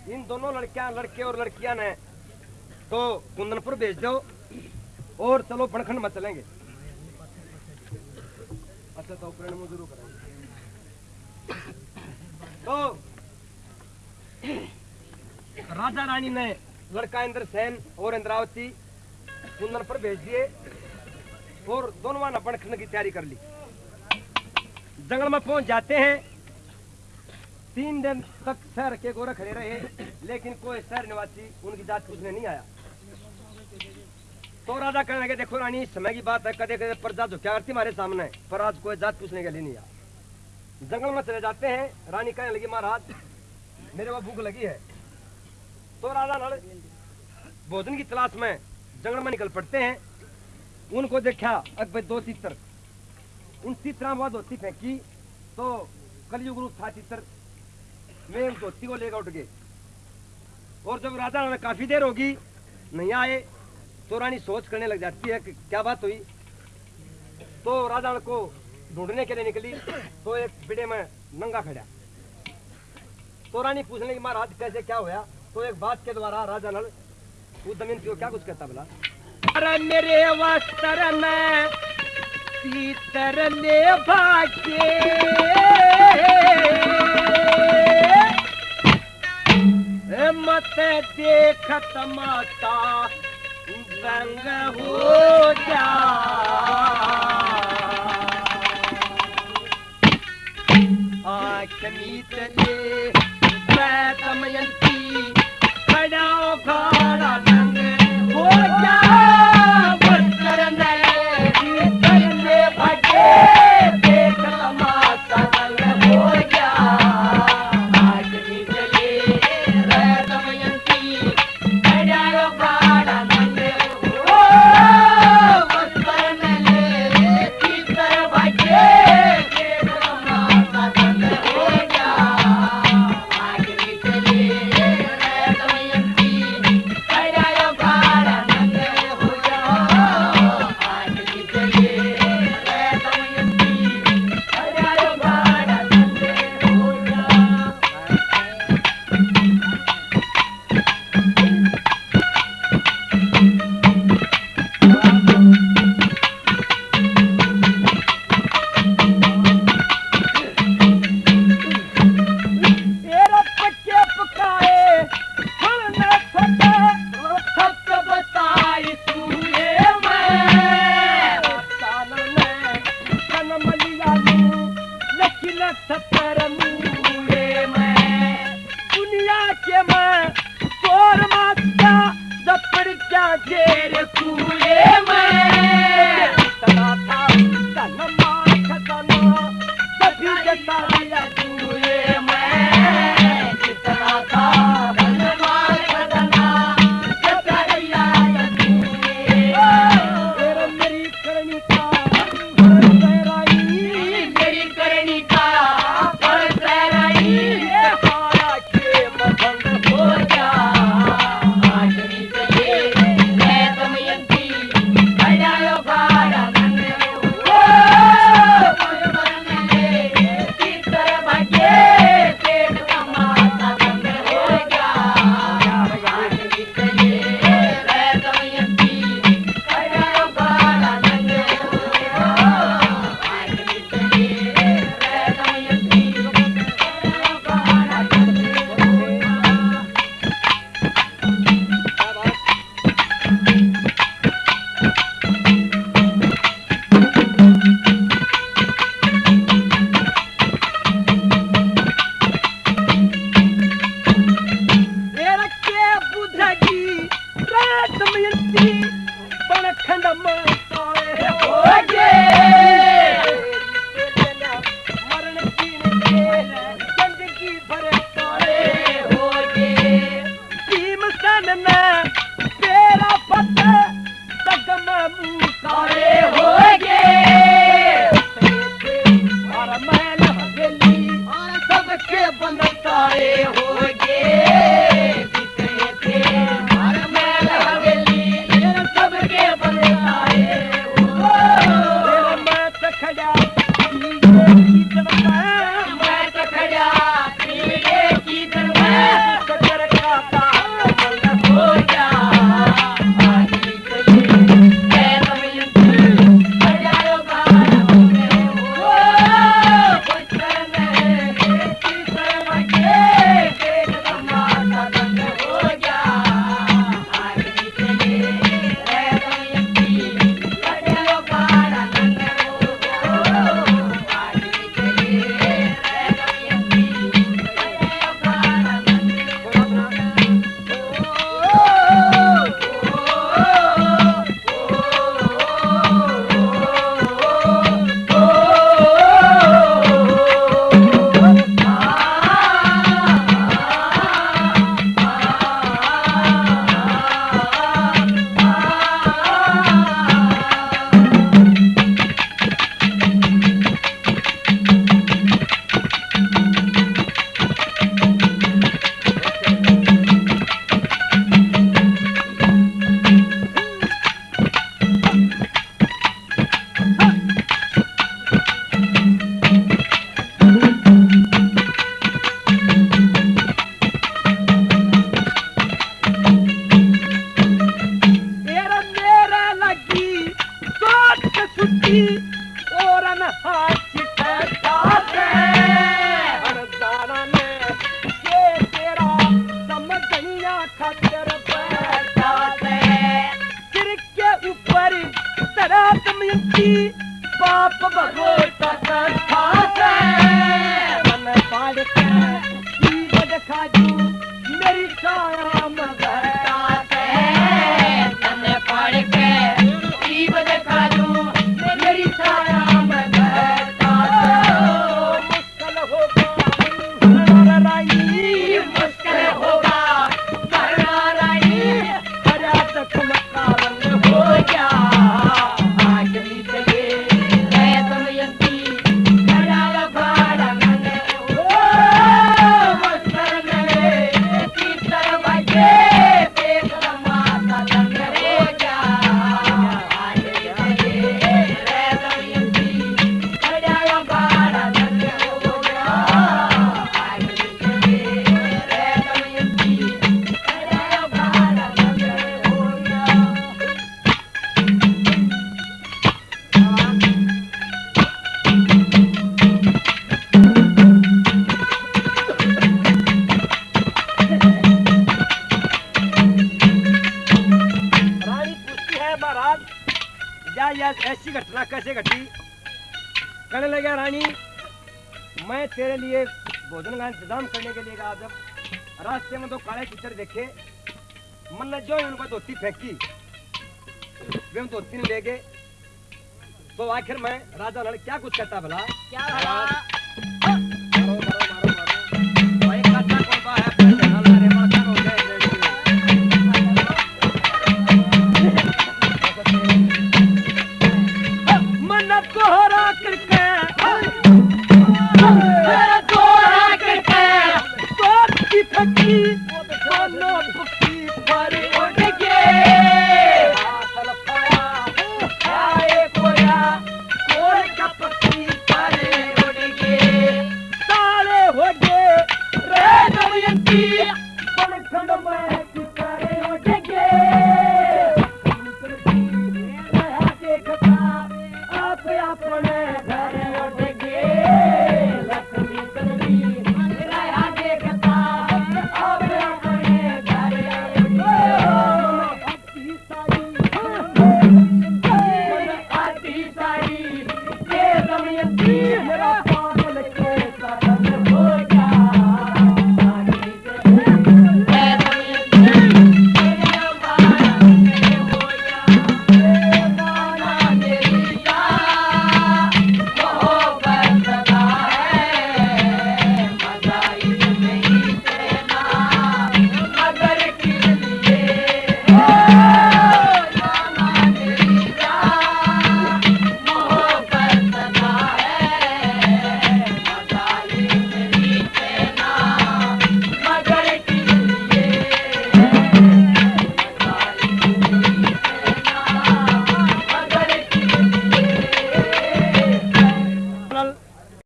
इन दोनों लड़के और लड़कियां ने तो कुंदनपुर भेज दो और चलो बनखंड में चलेंगे। अच्छा तो प्रण में जरूर करेंगे। तो राजा रानी ने लड़का इंद्रसेन और इंद्रावती कुंदनपुर भेज दिए और दोनों ने बनखंड की तैयारी कर ली। जंगल में पहुंच जाते हैं। 3 दिन तक शहर के गोरे खड़े रहे, लेकिन कोई शहर निवासी उनकी जात पूछने नहीं आया। तो राजा कहने लगे, देखो रानी, समय की बात है, कदे कदे प्रजा जो क्या करती हमारे सामने, पर आज कोई जात पूछने के लिए नहीं आया। जंगल में चले जाते हैं। रानी कहने लगी, महाराज मेरे को भूख लगी है। तो राजा नल भोजन की तलाश में जंगल में निकल पड़ते हैं। उनको देखा अकबर 2 तीतर, उन तीतरा में धोती फेंकी तो कलयुग रूप था तीतर में उस धोती को लेकर उठ गए। और जब राजा ने काफी देर होगी नहीं आए तो रानी सोच करने लग जाती है कि क्या बात हुई। तो राजा को ढूंढने के लिए निकली तो एक बिड़े में नंगा खड़ा। तो रानी पूछने की, महाराज कैसे क्या हुआ? तो एक बात के द्वारा राजा नल वो जमीन को क्या कुछ कहता बोला, अरे मेरे वस्त्र में तीतर ले भागे, मत देखत माता दंग हो जा। आँख मीत ले दमयंती खड़ा खड़ा दंग हो जा। वस्त्र नए तीतर ले भागे, देखत माता दंग हो जा। आँख मीत ले दमयंती खड़ा खड़ा दंग हो। वस्त्र नए तीतर भागे, देखत माता दंग हो जा। आँख मीत ले दमयंती खड़ा खड़ा दंग हो जा। आँख मीत ले दमयंती खड़ा खड़ा दंग हो जा। तेरा पक्के पकाए फलने फटे सब बताई सुने मैं। सालन में जन्म लिया लू लखिल 70 मुए मैं। दुनिया के मैं तोर माता दपड़ क्या घेर कुए मैं। तना था तन मार खतना सभी जता लिया कुए मैं। जितना था तन मार खतना जता लिया कुए। तेरा मेरी करनी का बरसराई, मेरी करनी का बरसराई। हारा के मभंग हो जा। आज मीत ले दमयंती खड़ा खड़ा दंग हो। वस्त्र नए तीतर भागे, देखत माता दंग हो जा। आज मीत ले दमयंती खड़ा खड़ा दंग हो। आज मीत ले दमयंती खड़ा खड़ा दंग हो। तेरा के बुझगी रात मिलती बनखंड में सोए होगे। मरण की जिंदगी भर सोए होगे। भीमसेन ने तेरा पता सगम मुँह सारे होगे। और महल हवेली सबके बंद सारे होगे। जितने थे और महल हवेली सबके बंद सारे होगे। मैं तो खड़ा मैं तो खड़ा की बेटी बाप भगोता कथा से मन पाड़ के बद खाजू मेरी छाया मगता से मन पाड़ के बद खाजू मेरी छाया मगता मुश्किल होगा मरना राई मुश्किल होगा मरना राई हरा तक मकान हो जा आखिरी चले रे दमयंती खड़ा भाड़ा मन ओ मुश्किल में तीतर बजे बेग माता तंग हो जा आखिरी चले रे दमयंती खड़ा भाड़ा मन हो जा आखिरी चले रे दमयंती खड़ा भाड़ा मन हो जा। रानी पूछती है महाराज यह ऐसी घटना कैसे घटी। कहने लगा रानी मैं तेरे लिए भोजन का इंतजाम करने के लिए गया, जब रास्ते में दो काले कीचड़ देखे मन ने जो ही उनको धोती फेंकी वे उन धोती ने ले गए। तो आखिर में राजा लड़ क्या कुछ कहता भला क्या भला? मारो मारो मारो मारो भाई काटा कोबा है पैसे ना रे माता हो जाए मन तोहरा करके तोहरा करके तो की फकी दोनों